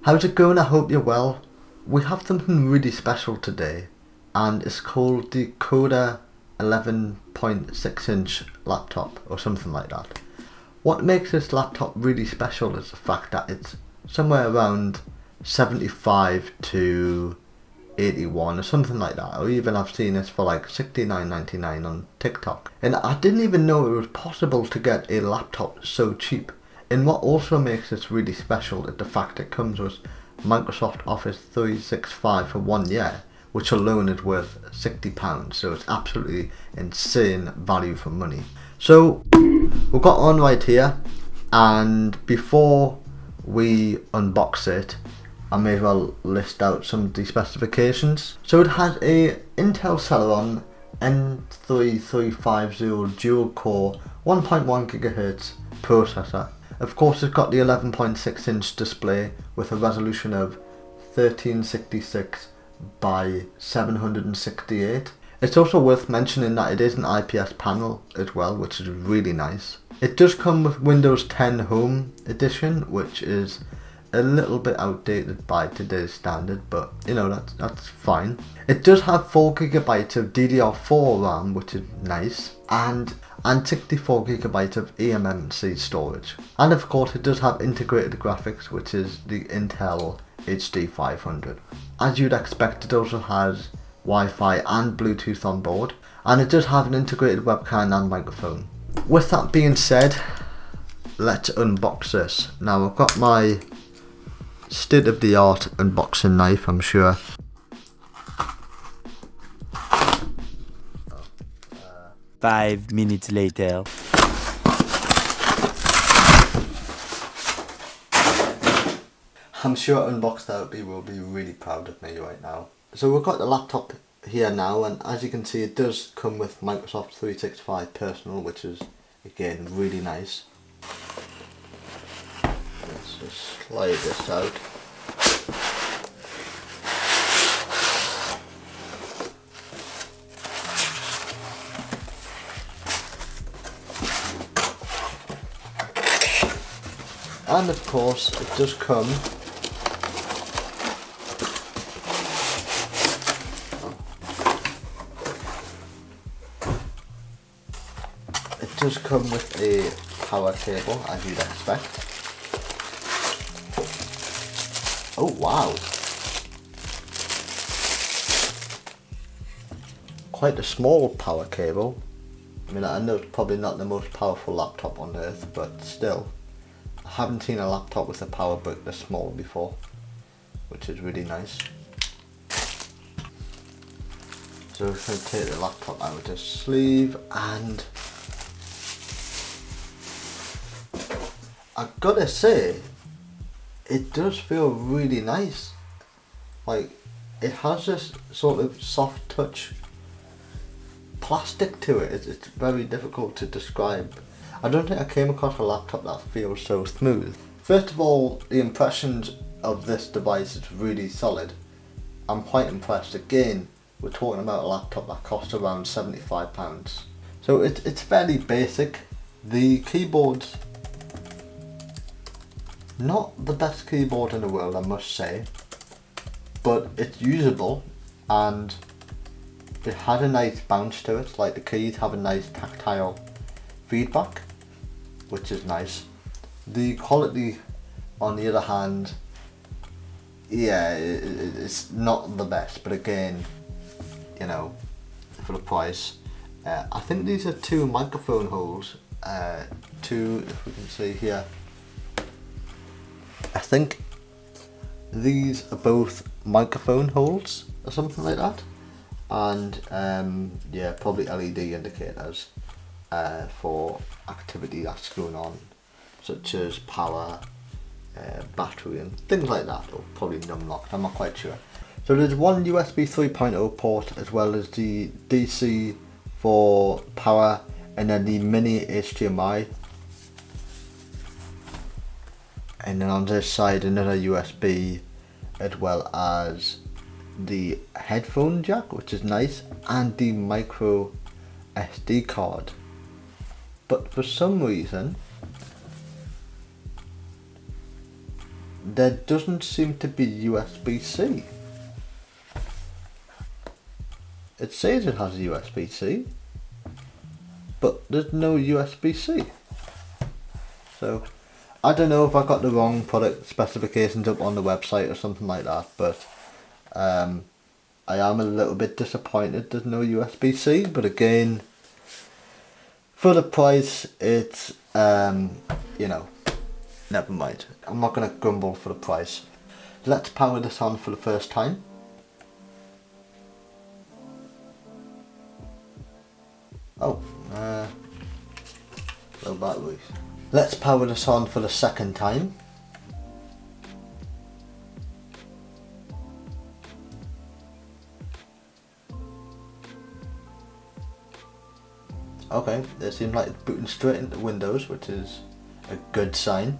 How's it going? I hope you're well. We have something really special today, and it's called the Coda 11.6 inch laptop or something like that. What makes this laptop really special is the fact that it's somewhere around 75 to 81 or something like that, or even I've seen this for like $69.99 on TikTok. And I didn't even know it was possible to get a laptop so cheap. And what also makes this really special is the fact it comes with Microsoft Office 365 for 1 year, which alone is worth £60, so it's absolutely insane value for money. So we've got on right here, and before we unbox it, I may as well list out some of the specifications. So it has a Intel Celeron N3350 dual core 1.1 GHz processor. Of course, it's got the 11.6 inch display with a resolution of 1366 by 768. It's also worth mentioning that it is an IPS panel as well, which is really nice. It does come with Windows 10 Home Edition, which is a little bit outdated by today's standard, but you know, that's fine. It does have 4GB of DDR4 RAM, which is nice, and 64GB of eMMC storage. And of course it does have integrated graphics, which is the Intel HD 500. As you'd expect, it also has Wi-Fi and Bluetooth on board, and it does have an integrated webcam and microphone. With that being said, let's unbox this. Now I've got my state-of-the-art unboxing knife, I'm sure. Five minutes later. I'm sure Unboxed Therapy will be really proud of me right now. So we've got the laptop here now, and as you can see it does come with Microsoft 365 Personal, which is again really nice. Let's just slide this out. And of course it does come with a power cable, as you'd expect. Oh wow! Quite a small power cable. I mean, I know it's probably not the most powerful laptop on earth, but still. I haven't seen a laptop with a power brick this small before, which is really nice. So I'm going to take the laptop out of the sleeve, and I've got to say, it does feel really nice. Like, it has this sort of soft touch plastic to it. It's very difficult to describe. I don't think I came across a laptop that feels so smooth. First of all, the impressions of this device is really solid. I'm quite impressed. Again, we're talking about a laptop that costs around £75. So it's fairly basic. The keyboard's not the best keyboard in the world, I must say, but it's usable, and it had a nice bounce to it. Like, the keys have a nice tactile feedback, which is nice. The quality, on the other hand, yeah, it's not the best, but again, you know, for the price. I think these are two microphone holes, two, if we can see here. I think these are both microphone holes or something like that, and yeah, probably LED indicators for activity that's going on, such as power, battery and things like that, or probably num-locked, I'm not quite sure. So there's one USB 3.0 port, as well as the DC for power, and then the mini HDMI. And then on this side another USB, as well as the headphone jack, which is nice, and the micro SD card. But for some reason there doesn't seem to be USB-C. It says it has USB-C, but there's no USB-C. So I don't know if I got the wrong product specifications up on the website or something like that, but I am a little bit disappointed there's no USB-C. But again, for the price, it's you know, never mind. I'm not gonna grumble for the price. Let's power this on for the first time. Oh, low batteries. Let's power this on for the second time. Okay, it seems like it's booting straight into Windows, which is a good sign.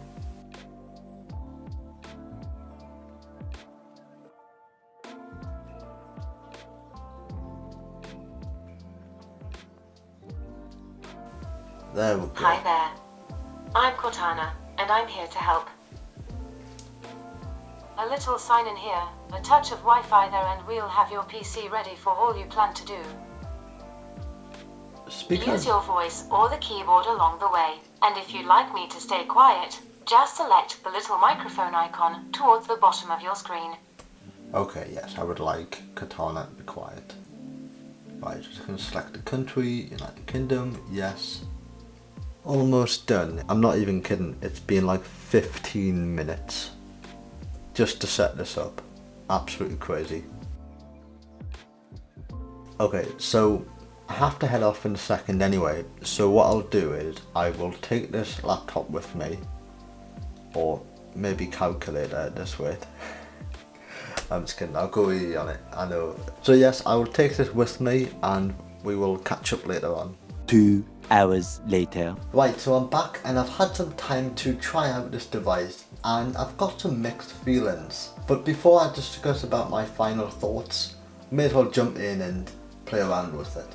There we go. Hi there. I'm Cortana, and I'm here to help. A little sign in here, a touch of Wi-Fi there, and we'll have your PC ready for all you plan to do. Use your voice or the keyboard along the way, and if you'd like me to stay quiet, just select the little microphone icon towards the bottom of your screen. Okay, yes, I would like Cortana to be quiet. Right, just going to select the country, United Kingdom, yes. Almost done. I'm not even kidding, it's been like 15 minutes just to set this up. Absolutely crazy. Okay, so I have to head off in a second anyway, so what I'll do is I will take this laptop with me, or maybe calculator at this rate. I'm just kidding, I'll go easy on it, I know. So yes, I will take this with me and we will catch up later on. 2 hours later. Right, so I'm back and I've had some time to try out this device and I've got some mixed feelings. But before I discuss about my final thoughts, may as well jump in and play around with it.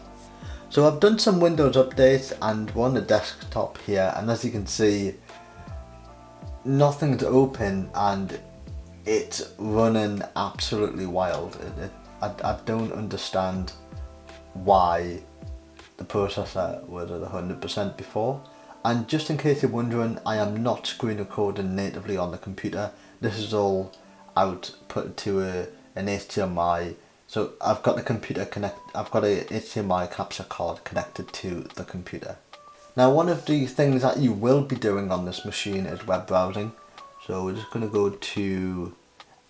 So I've done some Windows updates and we're on the desktop here, and as you can see, nothing's open and it's running absolutely wild. I don't understand why the processor was at 100% before. And just in case you're wondering, I am not screen recording natively on the computer. This is all output to an HDMI. So I've got the computer I've got a HDMI capture card connected to the computer. Now, one of the things that you will be doing on this machine is web browsing. So we're just going to go to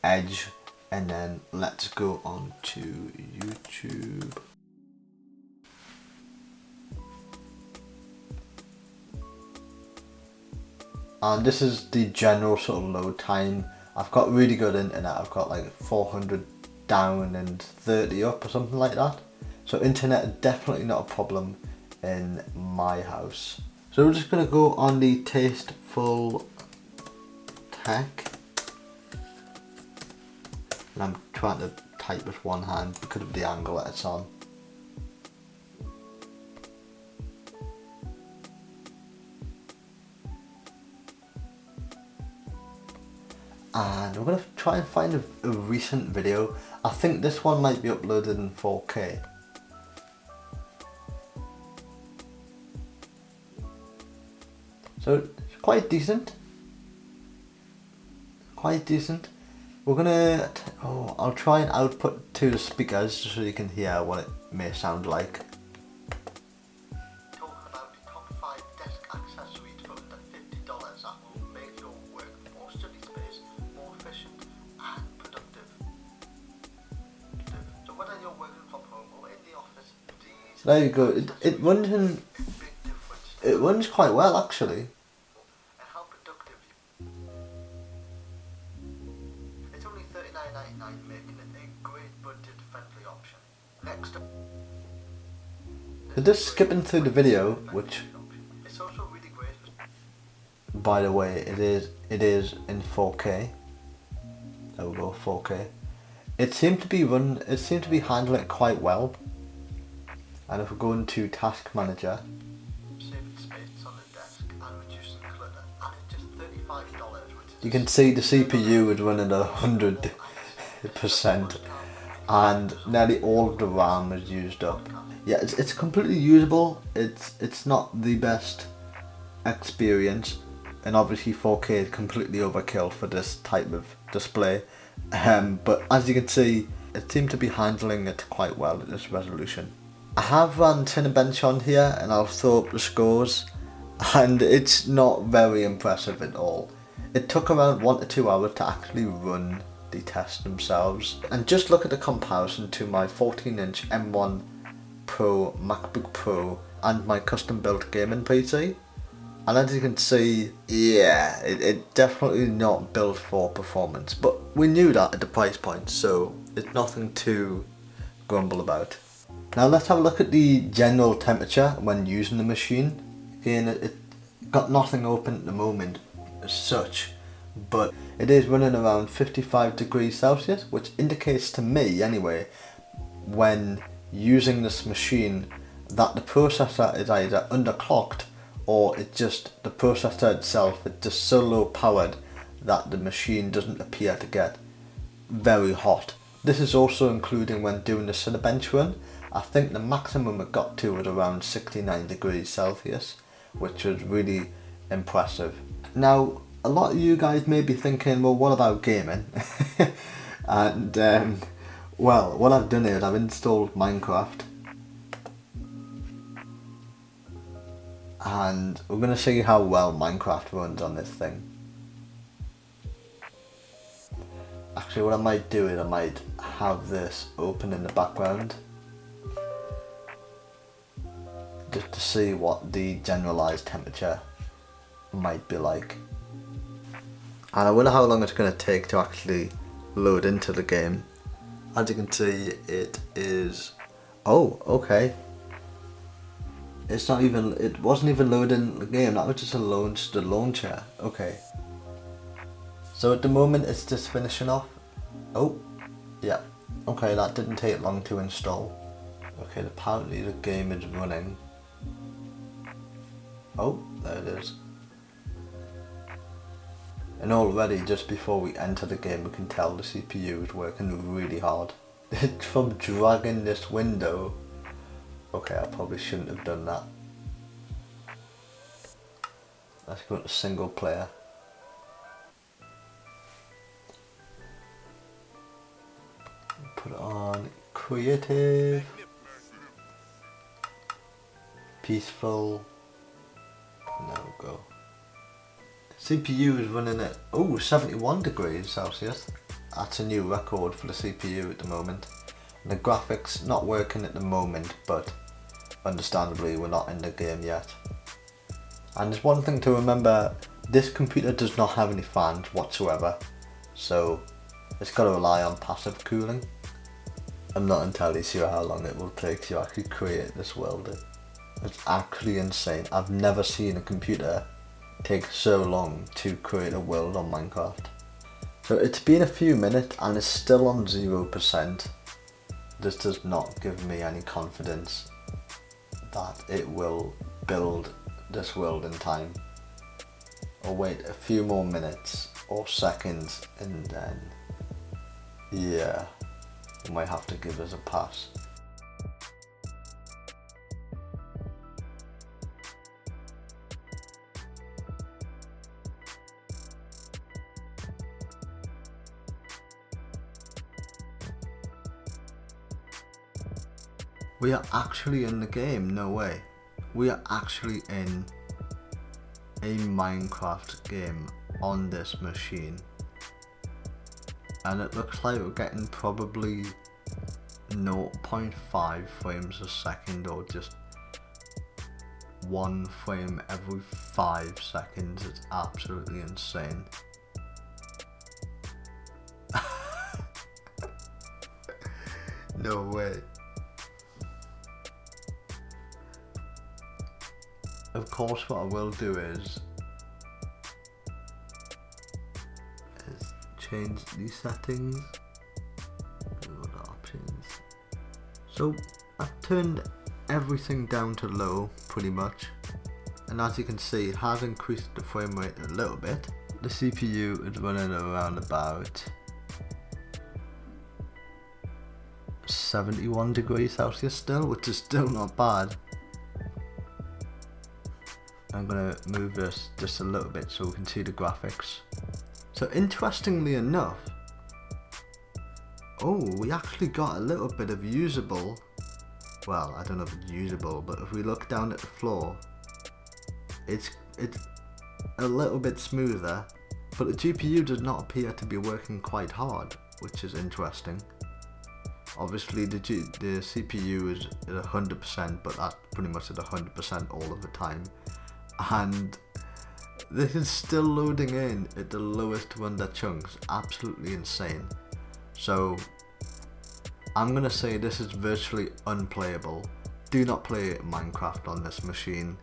Edge and then let's go on to YouTube. And this is the general sort of load time. I've got really good internet. I've got like 400 down and 30 up or something like that. So internet is definitely not a problem in my house. So we're just going to go on the Tasteful Tech. And I'm trying to type with one hand because of the angle that it's on. And we're going to try and find a recent video. I think this one might be uploaded in 4K. So it's quite decent. Quite decent. We're gonna, I'll try and output to the speakers just so you can hear what it may sound like. Talking about the top 5 desk accessories for under $50 that will make your work more study space, more efficient and productive. So whether you're working from home or in the office, these... There you go, it runs quite well actually. Making it a great budget-friendly option. Next up, so just skipping through the video, which it's also really great. By the way, it is in 4K. There we go, 4K. It seemed to be handling it quite well. And if we go into Task Manager, saving space on the desk and reducing clutter, and it's just $35, which is You can see the CPU is running at 100% and nearly all of the RAM is used up. Yeah, it's completely usable. It's not the best experience, and obviously 4K is completely overkill for this type of display. But as you can see, it seemed to be handling it quite well at this resolution. I have run Cinebench on here and I'll throw up the scores, and it's not very impressive at all. It took around 1 to 2 hours to actually run the tests themselves. And just look at the comparison to my 14-inch M1 Pro MacBook Pro and my custom built gaming PC. And as you can see, yeah, it definitely not built for performance. But we knew that at the price point, so it's nothing to grumble about. Now let's have a look at the general temperature when using the machine. Again, it got nothing open at the moment as such, but it is running around 55 degrees Celsius, which indicates to me anyway, when using this machine, that the processor is either underclocked or the processor itself is just so low powered that the machine doesn't appear to get very hot. This is also including when doing the Cinebench run. I think the maximum it got to was around 69 degrees Celsius, which was really impressive. Now, a lot of you guys may be thinking, well, what about gaming? And well, what I've done is I've installed Minecraft, and we're going to show you how well Minecraft runs on this thing. Actually, what I might do is I might have this open in the background just to see what the generalized temperature might be like. And I wonder how long it's going to take to actually load into the game. As you can see, it is, oh, okay. It wasn't even loading the game, that was just the launcher. Okay. So at the moment it's just finishing off. Oh, yeah. Okay, that didn't take long to install. Okay, apparently the game is running. Oh, there it is. And already, just before we enter the game, we can tell the CPU is working really hard. From dragging this window. Okay, I probably shouldn't have done that. Let's go to single player. Put it on creative. Peaceful. There we go. CPU is running at 71 degrees Celsius. That's a new record for the CPU at the moment. And the graphics not working at the moment, but understandably we're not in the game yet. And there's one thing to remember, this computer does not have any fans whatsoever, so it's got to rely on passive cooling. I'm not entirely sure how long it will take to actually create this world. It's actually insane. I've never seen a computer take so long to create a world on Minecraft. So it's been a few minutes and it's still on 0%. This does not give me any confidence that it will build this world in time. I'll wait a few more minutes or seconds and then, yeah, we might have to give us a pass. We are actually in the game, no way. We are actually in a Minecraft game on this machine. And it looks like we're getting probably 0.5 frames a second or just 1 frame every 5 seconds. It's absolutely insane. No way. Of course, what I will do is change these settings. Other options. So I've turned everything down to low pretty much, and as you can see, it has increased the frame rate a little bit. the CPU is running around about 71 degrees Celsius still, which is still not bad. I'm gonna move this just a little bit so we can see the graphics. So interestingly enough, we actually got a little bit of usable, well, I don't know if it's usable, but if we look down at the floor, it's a little bit smoother, but the GPU does not appear to be working quite hard, which is interesting. Obviously the CPU is at 100%, but that's pretty much at 100% all of the time. And this is still loading in at the lowest render chunks, absolutely insane. So I'm gonna say this is virtually unplayable. Do not play Minecraft on this machine.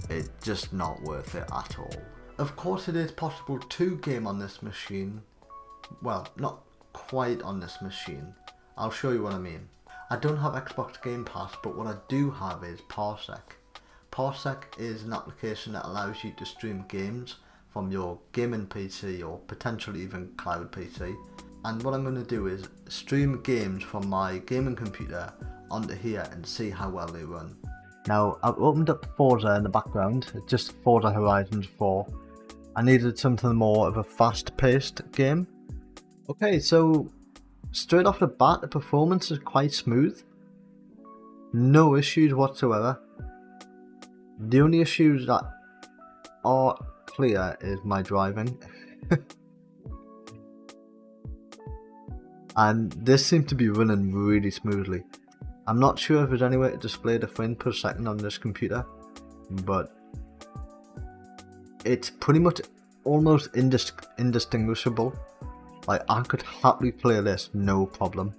It's just not worth it at all. Of course it is possible to game on this machine. Well, not quite on this machine. I'll show you what I mean. I don't have Xbox Game Pass, but what I do have is Parsec. Parsec is an application that allows you to stream games from your gaming PC or potentially even cloud PC. And what I'm going to do is stream games from my gaming computer onto here and see how well they run. Now I've opened up Forza in the background, it's just Forza Horizon 4. I needed something more of a fast-paced game. Okay, so straight off the bat the performance is quite smooth. No issues whatsoever. The only issues that are clear is my driving. And this seems to be running really smoothly. I'm not sure if there's any way to display the frames per second on this computer, but it's pretty much almost indistinguishable. Like, I could happily play this no problem.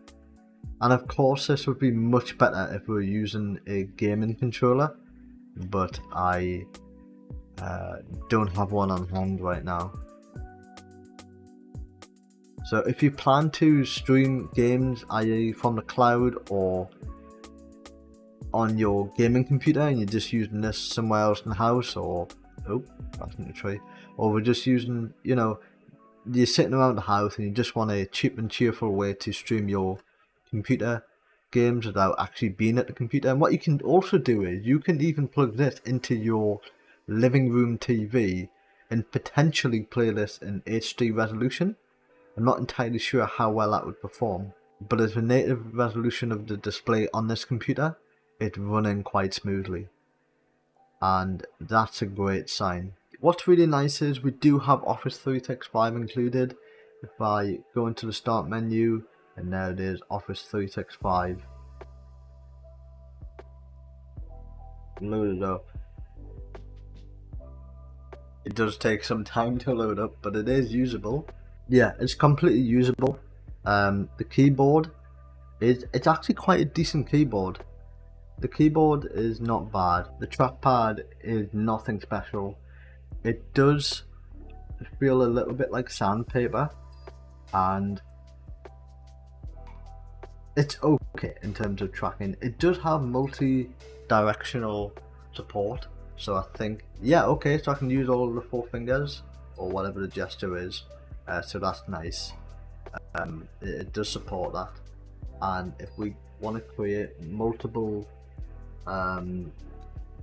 And of course this would be much better if we were using a gaming controller, but I don't have one on hand right now. So if you plan to stream games, i.e. from the cloud or on your gaming computer, and you're just using this somewhere else in the house, or that's in the tree, or we're just using, you know, you're sitting around the house and you just want a cheap and cheerful way to stream your computer games without actually being at the computer. And what you can also do is you can even plug this into your living room TV and potentially play this in HD resolution. I'm not entirely sure how well that would perform, but as the native resolution of the display on this computer, it's running quite smoothly, and that's a great sign. What's really nice is we do have Office 365 included. If I go into the start menu, and there it is, Office 365. Load it up. It does take some time to load up, but it is usable. Yeah, it's completely usable. The keyboard it's actually quite a decent keyboard. The keyboard is not bad. The trackpad is nothing special. It does feel a little bit like sandpaper, and it's okay in terms of tracking. It does have multi-directional support, so I think, yeah, okay, so I can use all of the 4 fingers or whatever the gesture is, so that's nice. It does support that, and if we want to create multiple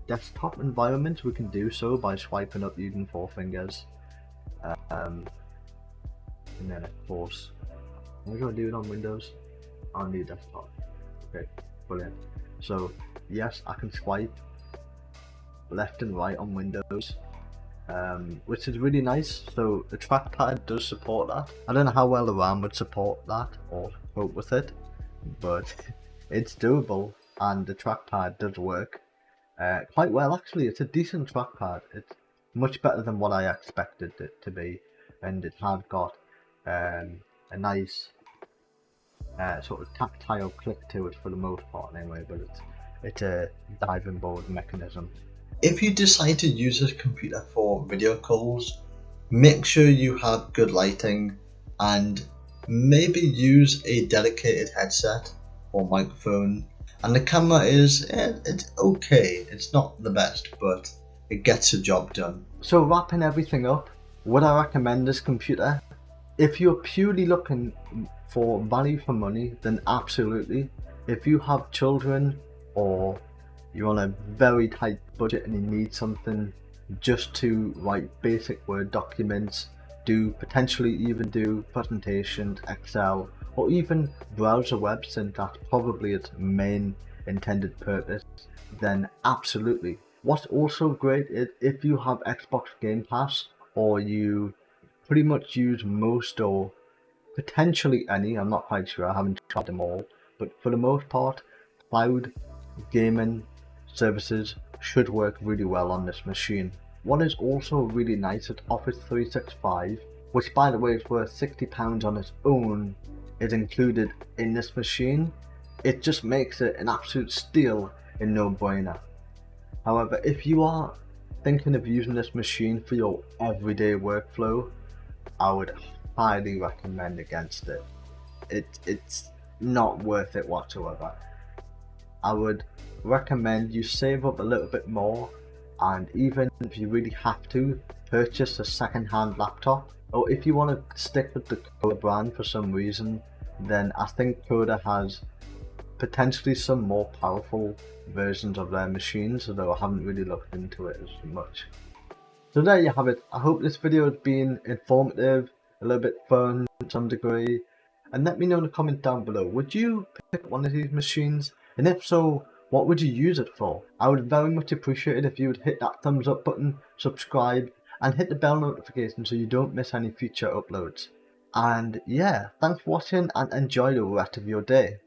desktop environments, we can do so by swiping up using 4 fingers. And then of course, how do I do it on Windows? On the desktop. Okay, brilliant. So yes, I can swipe left and right on Windows, which is really nice. So the trackpad does support that. I don't know how well the RAM would support that or cope with it, but it's doable, and the trackpad does work quite well actually. It's a decent trackpad. It's much better than what I expected it to be, and it has got a nice sort of tactile click to it for the most part anyway, but it's a diving board mechanism. If you decide to use this computer for video calls, make sure you have good lighting and maybe use a dedicated headset or microphone. And the camera is, it's okay, it's not the best, but it gets the job done. So wrapping everything up, Would I recommend this computer? If you're purely looking for value for money, then absolutely. If you have children or you're on a very tight budget and you need something just to write basic Word documents, potentially even do presentations, Excel, or even browse the web, since that's probably its main intended purpose, then absolutely. What's also great is if you have Xbox Game Pass, or you pretty much use most or potentially any, I'm not quite sure, I haven't tried them all, but for the most part, cloud gaming services should work really well on this machine. What is also really nice is Office 365, which by the way is worth £60 on its own, is included in this machine. It just makes it an absolute steal and no-brainer. However, if you are thinking of using this machine for your everyday workflow, I would highly recommend against it. It's not worth it whatsoever. I would recommend you save up a little bit more, and even if you really have to, purchase a second-hand laptop. Or if you want to stick with the Coda brand for some reason, then I think Coda has potentially some more powerful versions of their machines, although I haven't really looked into it as much. So there you have it. I hope this video has been informative, a little bit fun to some degree, and let me know in the comment down below, would you pick one of these machines? And if so, what would you use it for? I would very much appreciate it if you would hit that thumbs up button, subscribe, and hit the bell notification so you don't miss any future uploads. And yeah, thanks for watching and enjoy the rest of your day.